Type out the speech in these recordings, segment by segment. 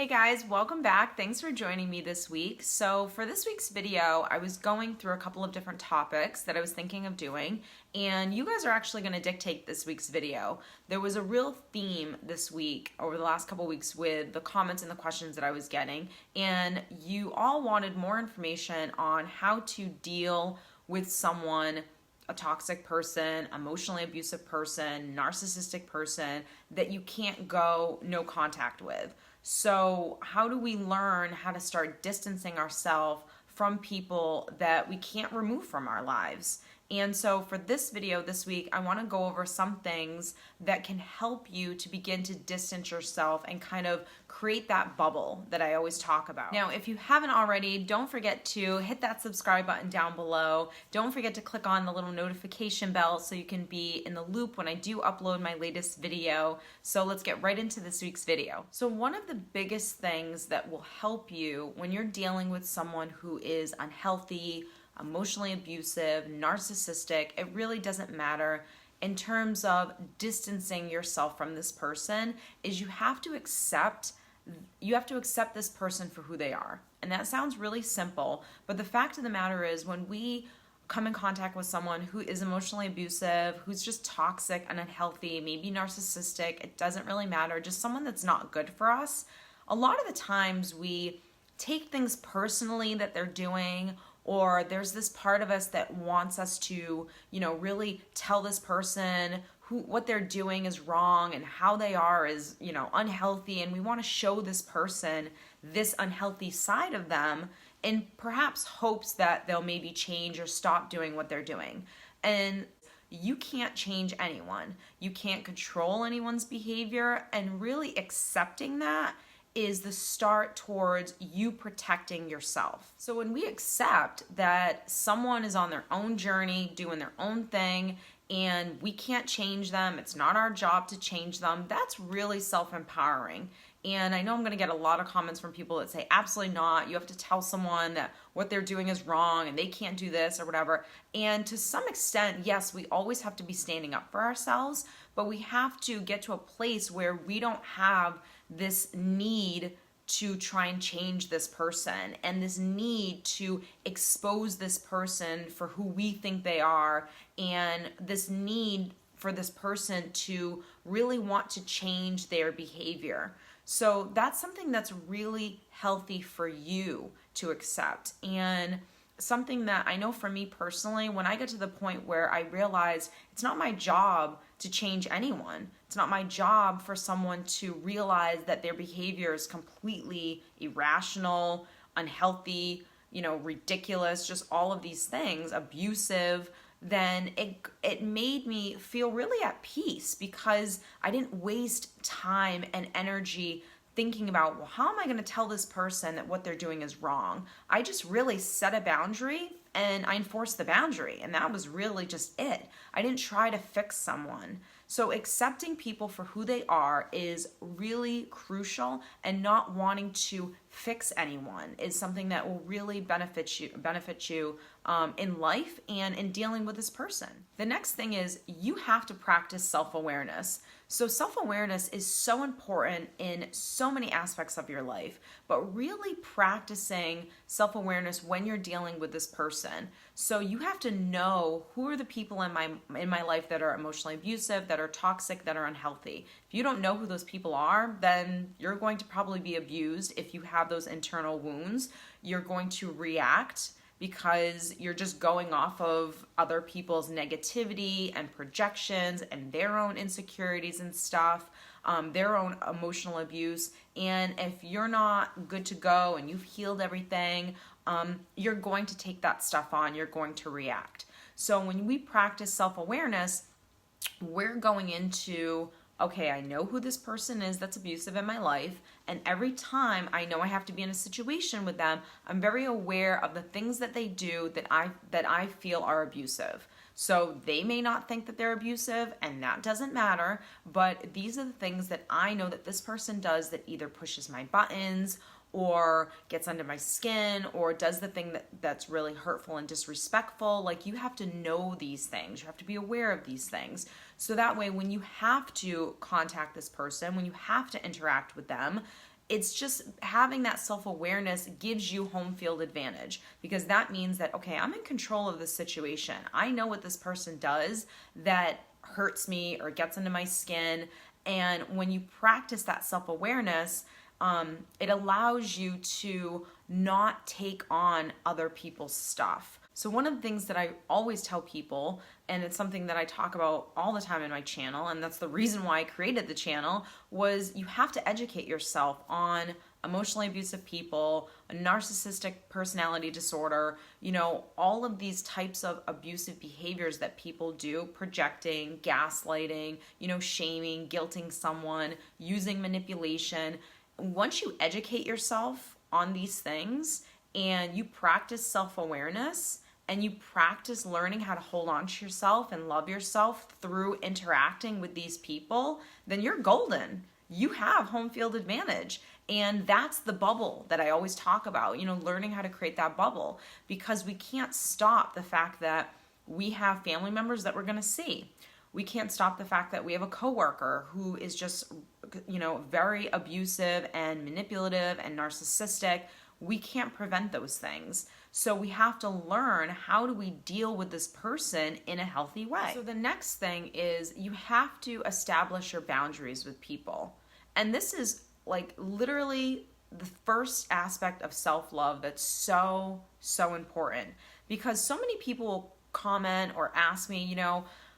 Hey guys, welcome back. Thanks for joining me this week. So for this week's video, I was going through a couple of different topics that I was thinking of doing, and you guys are actually going to dictate this week's video. There was a real theme this week, over the last couple weeks, with the comments and the questions that I was getting, and you all wanted more information on how to deal with someone, a toxic person, emotionally abusive person, narcissistic person that you can't go no contact with. So how do we learn how to start distancing ourselves from people that we can't remove from our lives? And so for this video this week, I want to go over some things that can help you to begin to distance yourself and kind of create that bubble that I always talk about. Now, if you haven't already, don't forget to hit that subscribe button down below. Don't forget to click on the little notification bell so you can be in the loop when I do upload my latest video. So let's get right into this week's video. So one of the biggest things that will help you when you're dealing with someone who is unhealthy, emotionally abusive, narcissistic, it really doesn't matter, in terms of distancing yourself from this person, is you have to accept this person for who they are. And that sounds really simple, but the fact of the matter is, when we come in contact with someone who is emotionally abusive, who's just toxic and unhealthy, maybe narcissistic, it doesn't really matter, just someone that's not good for us, a lot of the times we take things personally that they're doing, or there's this part of us that wants us to, really tell this person what they're doing is wrong and how they are is, unhealthy, and we want to show this person this unhealthy side of them in perhaps hopes that they'll maybe change or stop doing what they're doing. And you can't change anyone. You can't control anyone's behavior, and really accepting that is the start towards you protecting yourself. So when we accept that someone is on their own journey, doing their own thing, and we can't change them, it's not our job to change them, that's really self-empowering. And I know I'm going to get a lot of comments from people that say, absolutely not, you have to tell someone that what they're doing is wrong and they can't do this or whatever. And to some extent, yes, we always have to be standing up for ourselves, but we have to get to a place where we don't have this need to try and change this person and this need to expose this person for who we think they are, and this need for this person to really want to change their behavior. So that's something that's really healthy for you to accept, and something that I know for me personally, when I get to the point where I realize it's not my job to change anyone, it's not my job for someone to realize that their behavior is completely irrational, unhealthy, ridiculous, just all of these things, abusive, then it made me feel really at peace, because I didn't waste time and energy thinking about, well, how am I going to tell this person that what they're doing is wrong? I just really set a boundary and I enforced the boundary, and that was really just it. I didn't try to fix someone. So accepting people for who they are is really crucial, and not wanting to fix anyone is something that will really benefit you in life and in dealing with this person. The next thing is, you have to practice self-awareness. So self-awareness is so important in so many aspects of your life, but really practicing self-awareness when you're dealing with this person. So you have to know, who are the people in my life that are emotionally abusive, that are toxic, that are unhealthy. If you don't know who those people are, then you're going to probably be abused. If you have those internal wounds, you're going to react because you're just going off of other people's negativity and projections and their own insecurities and stuff, their own emotional abuse. And if you're not good to go and you've healed everything, you're going to take that stuff on, you're going to react. So when we practice self-awareness, we're going into, okay, I know who this person is that's abusive in my life, and every time I know I have to be in a situation with them, I'm very aware of the things that they do that I feel are abusive. So they may not think that they're abusive, and that doesn't matter, but these are the things that I know that this person does that either pushes my buttons or gets under my skin or does the thing that's really hurtful and disrespectful. Like, you have to know these things. You have to be aware of these things. So that way, when you have to contact this person, when you have to interact with them, it's just having that self-awareness gives you home field advantage, because that means that, okay, I'm in control of this situation. I know what this person does that hurts me or gets into my skin. And when you practice that self-awareness, it allows you to not take on other people's stuff. So one of the things that I always tell people, and it's something that I talk about all the time in my channel, and that's the reason why I created the channel, was you have to educate yourself on emotionally abusive people, a narcissistic personality disorder, all of these types of abusive behaviors that people do, projecting, gaslighting, shaming, guilting someone, using manipulation. Once you educate yourself on these things and you practice self-awareness and you practice learning how to hold on to yourself and love yourself through interacting with these people, then you're golden. You have home field advantage. And that's the bubble that I always talk about, learning how to create that bubble, because we can't stop the fact that we have family members that we're going to see. We can't stop the fact that we have a coworker who is just, very abusive and manipulative and narcissistic. We can't prevent those things. So we have to learn, how do we deal with this person in a healthy way? So the next thing is you have to establish your boundaries with people. And this is like literally the first aspect of self-love that's so, so important, because so many people will comment or ask me,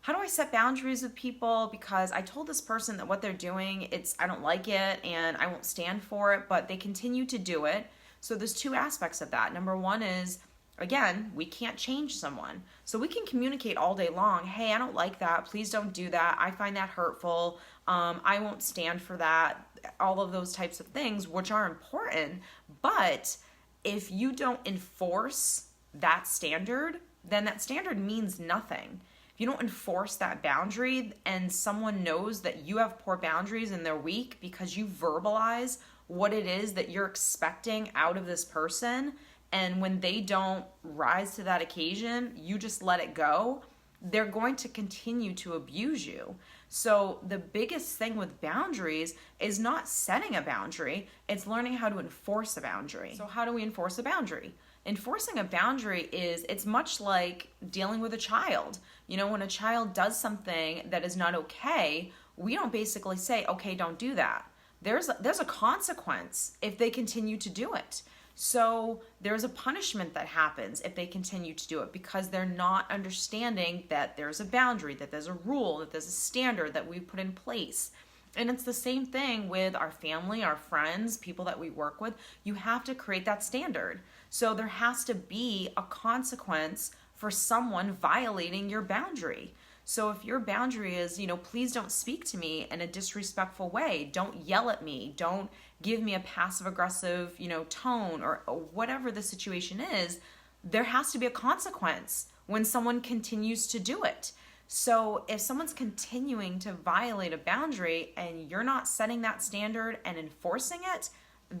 how do I set boundaries with people? Because I told this person that what they're doing, I don't like it and I won't stand for it, but they continue to do it. So there's two aspects of that. Number one is, again, we can't change someone. So we can communicate all day long. Hey, I don't like that. Please don't do that. I find that hurtful. I won't stand for that. All of those types of things, which are important. But if you don't enforce that standard, then that standard means nothing. If you don't enforce that boundary and someone knows that you have poor boundaries and they're weak because you verbalize what it is that you're expecting out of this person, and when they don't rise to that occasion, you just let it go, they're going to continue to abuse you. So the biggest thing with boundaries is not setting a boundary, it's learning how to enforce a boundary. So how do we enforce a boundary? Enforcing a boundary it's much like dealing with a child. When a child does something that is not okay, we don't basically say, okay, don't do that. There's a consequence if they continue to do it. So there's a punishment that happens if they continue to do it, because they're not understanding that there's a boundary, that there's a rule, that there's a standard that we put in place. And it's the same thing with our family, our friends, people that we work with. You have to create that standard. So there has to be a consequence for someone violating your boundary. So if your boundary is, please don't speak to me in a disrespectful way, don't yell at me, don't give me a passive aggressive, tone, or whatever the situation is, there has to be a consequence when someone continues to do it. So if someone's continuing to violate a boundary and you're not setting that standard and enforcing it,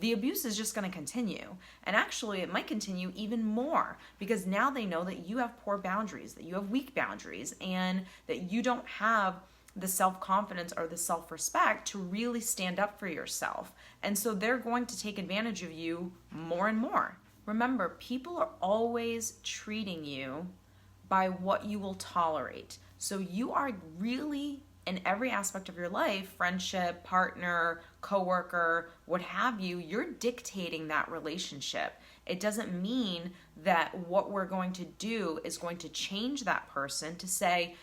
the abuse is just going to continue. And actually, it might continue even more, because now they know that you have poor boundaries, that you have weak boundaries, and that you don't have the self-confidence or the self-respect to really stand up for yourself. And so they're going to take advantage of you more and more. Remember, people are always treating you by what you will tolerate. So you are really, in every aspect of your life, friendship, partner, coworker, what have you, you're dictating that relationship. It doesn't mean that what we're going to do is going to change that person to say,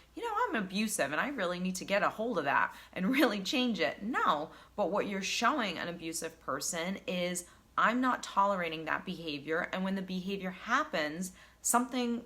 I'm abusive and I really need to get a hold of that and really change it. No, but what you're showing an abusive person is, I'm not tolerating that behavior, and when the behavior happens, something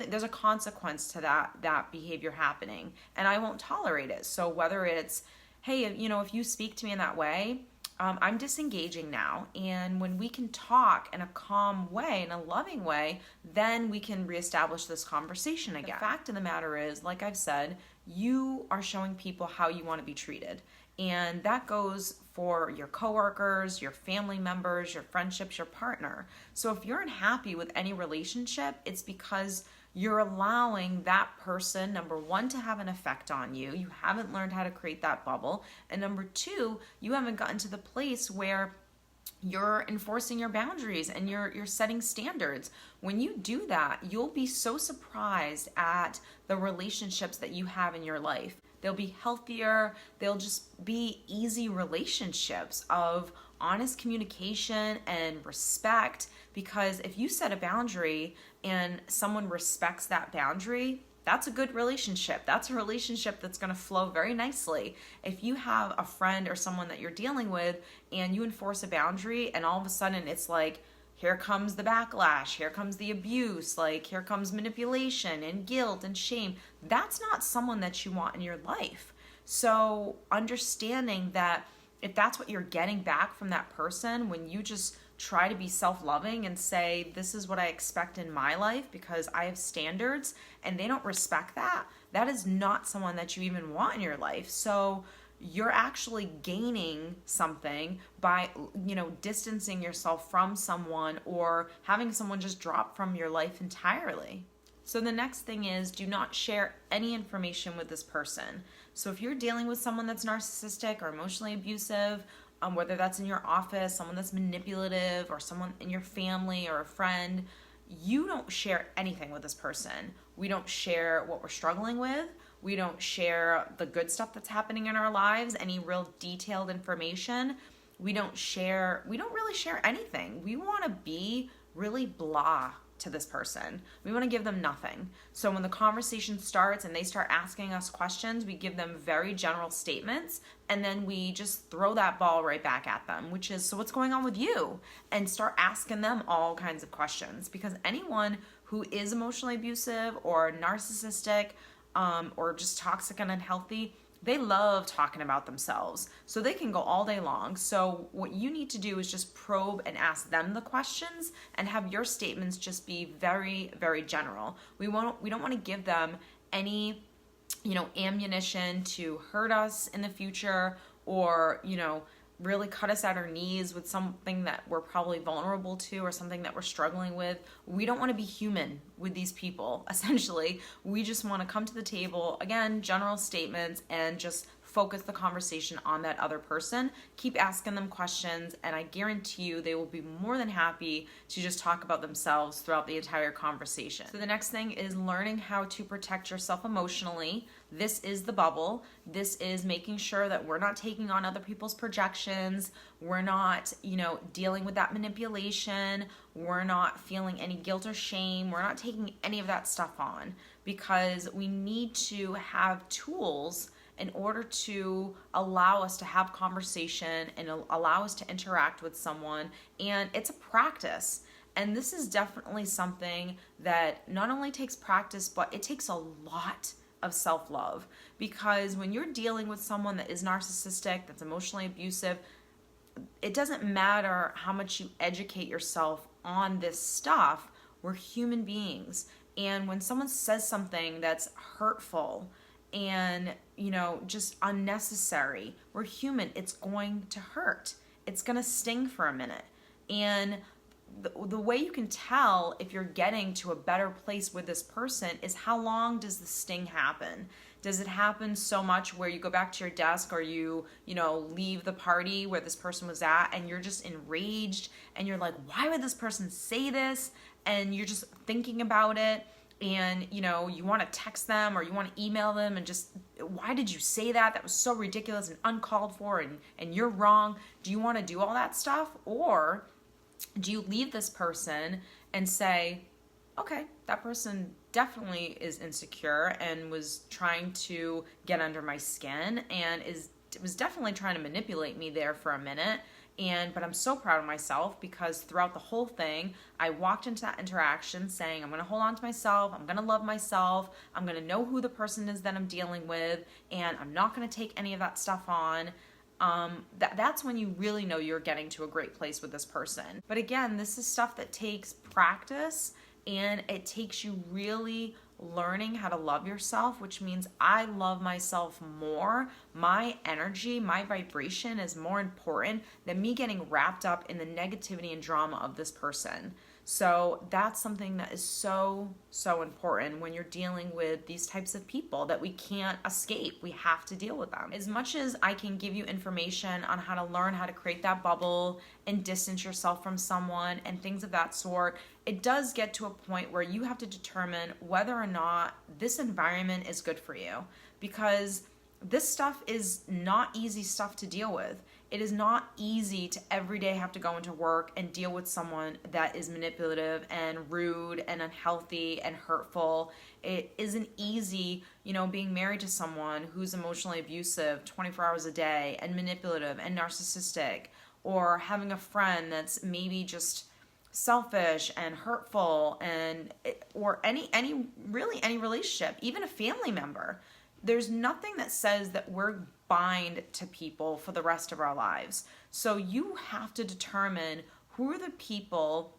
there's a consequence to that behavior happening, and I won't tolerate it. So whether it's, hey, if you speak to me in that way, I'm disengaging now, and when we can talk in a calm way, in a loving way, then we can reestablish this conversation again. The fact of the matter is, like I've said, you are showing people how you want to be treated. And that goes for your coworkers, your family members, your friendships, your partner. So if you're unhappy with any relationship, it's because you're allowing that person, number one, to have an effect on you. You haven't learned how to create that bubble. And number two, you haven't gotten to the place where you're enforcing your boundaries and you're setting standards. When you do that, you'll be so surprised at the relationships that you have in your life. They'll be healthier, they'll just be easy relationships of honest communication and respect, because if you set a boundary and someone respects that boundary, that's a good relationship. That's a relationship that's going to flow very nicely. If you have a friend or someone that you're dealing with and you enforce a boundary and all of a sudden it's like, here comes the backlash, here comes the abuse, like here comes manipulation and guilt and shame, that's not someone that you want in your life. So understanding that if that's what you're getting back from that person, when you just try to be self-loving and say, this is what I expect in my life because I have standards, and they don't respect that, that is not someone that you even want in your life. So you're actually gaining something by, distancing yourself from someone or having someone just drop from your life entirely. So the next thing is, do not share any information with this person. So if you're dealing with someone that's narcissistic or emotionally abusive, whether that's in your office, someone that's manipulative, or someone in your family or a friend, you don't share anything with this person. We don't share what we're struggling with. We don't share the good stuff that's happening in our lives, any real detailed information. We don't really share anything. We want to be really blah to this person. We want to give them nothing. So when the conversation starts and they start asking us questions, we give them very general statements, and then we just throw that ball right back at them, which is, so what's going on with you? And start asking them all kinds of questions, because anyone who is emotionally abusive or narcissistic, or just toxic and unhealthy, they love talking about themselves. So they can go all day long. So what you need to do is just probe and ask them the questions and have your statements just be very, very general. We don't want to give them any, ammunition to hurt us in the future, or, really cut us at our knees with something that we're probably vulnerable to or something that we're struggling with. We don't want to be human with these people, essentially. We just want to come to the table, again, general statements, and just focus the conversation on that other person. Keep asking them questions, and I guarantee you they will be more than happy to just talk about themselves throughout the entire conversation. So the next thing is learning how to protect yourself emotionally. This is the bubble. This is making sure that we're not taking on other people's projections. We're not, dealing with that manipulation. We're not feeling any guilt or shame. We're not taking any of that stuff on, because we need to have tools in order to allow us to have conversation and allow us to interact with someone. And it's a practice. And this is definitely something that not only takes practice, but it takes a lot of self-love. Because when you're dealing with someone that is narcissistic, that's emotionally abusive, it doesn't matter how much you educate yourself on this stuff. We're human beings. And when someone says something that's hurtful and, just unnecessary, we're human. It's going to hurt. It's going to sting for a minute. And the way you can tell if you're getting to a better place with this person is, how long does the sting happen? Does it happen so much where you go back to your desk, or you leave the party where this person was at and you're just enraged and you're like, why would this person say this? And you're just thinking about it, and you want to text them or you want to email them and just, why did you say that? That was so ridiculous and uncalled for, and you're wrong. Do you want to do all that stuff? Or do you leave this person and say, okay, that person definitely is insecure and was trying to get under my skin and was definitely trying to manipulate me there for a minute. But I'm so proud of myself, because throughout the whole thing, I walked into that interaction saying, I'm going to hold on to myself. I'm going to love myself. I'm going to know who the person is that I'm dealing with, and I'm not going to take any of that stuff on. That's when you really know you're getting to a great place with this person. But again, this is stuff that takes practice, and it takes you really learning how to love yourself, which means I love myself more my energy, my vibration is more important than me getting wrapped up in the negativity and drama of this person. So that's something that is so, so important when you're dealing with these types of people that we can't escape. We have to deal with them. As much as I can give you information on how to learn how to create that bubble and distance yourself from someone and things of that sort, it does get to a point where you have to determine whether or not this environment is good for you, because this stuff is not easy stuff to deal with. It is not easy to every day have to go into work and deal with someone that is manipulative and rude and unhealthy and hurtful. It isn't easy, being married to someone who's emotionally abusive 24 hours a day and manipulative and narcissistic, or having a friend that's maybe just selfish and hurtful, or any relationship, even a family member. There's nothing that says that we're bind to people for the rest of our lives. So you have to determine who are the people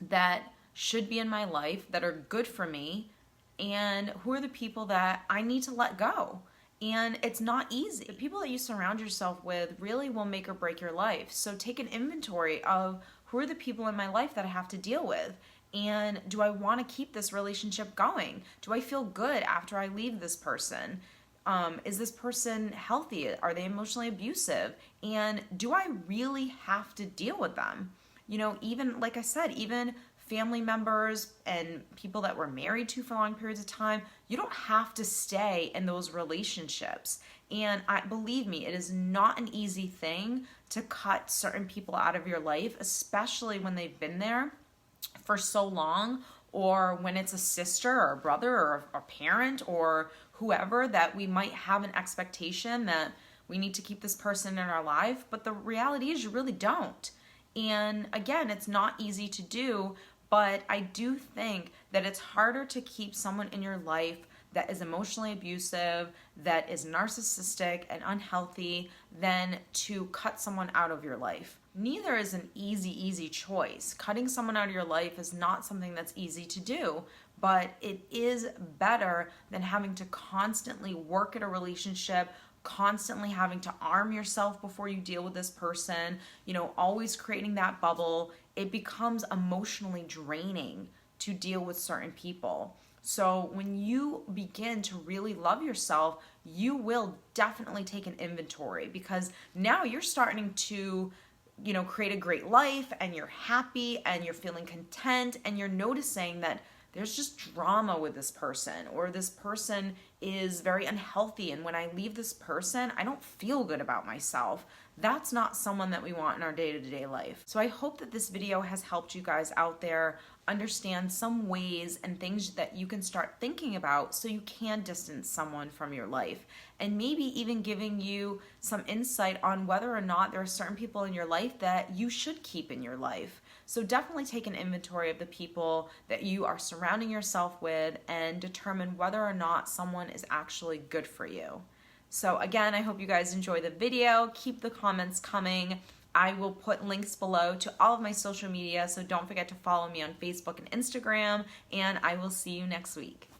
that should be in my life that are good for me, and who are the people that I need to let go. And it's not easy. The people that you surround yourself with really will make or break your life. So take an inventory of who are the people in my life that I have to deal with. And do I want to keep this relationship going? Do I feel good after I leave this person? Is this person healthy? Are they emotionally abusive? And do I really have to deal with them? Even, like I said, even family members and people that we're married to for long periods of time, you don't have to stay in those relationships. And believe me, it is not an easy thing to cut certain people out of your life, especially when they've been there for so long, or when it's a sister or a brother or a parent or whoever, that we might have an expectation that we need to keep this person in our life, but the reality is you really don't. And again, it's not easy to do, but I do think that it's harder to keep someone in your life that is emotionally abusive, that is narcissistic and unhealthy, than to cut someone out of your life. Neither is an easy choice. Cutting someone out of your life is not something that's easy to do, but it is better than having to constantly work at a relationship, constantly having to arm yourself before you deal with this person, always creating that bubble. It becomes emotionally draining to deal with certain people. So when you begin to really love yourself, you will definitely take an inventory, because now you're starting to create a great life, and you're happy and you're feeling content, and you're noticing that there's just drama with this person, or this person is very unhealthy, and when I leave this person, I don't feel good about myself. That's not someone that we want in our day-to-day life. So I hope that this video has helped you guys out there understand some ways and things that you can start thinking about so you can distance someone from your life, and maybe even giving you some insight on whether or not there are certain people in your life that you should keep in your life. So definitely take an inventory of the people that you are surrounding yourself with and determine whether or not someone is actually good for you. So again, I hope you guys enjoy the video. Keep the comments coming. I will put links below to all of my social media, so don't forget to follow me on Facebook and Instagram, and I will see you next week.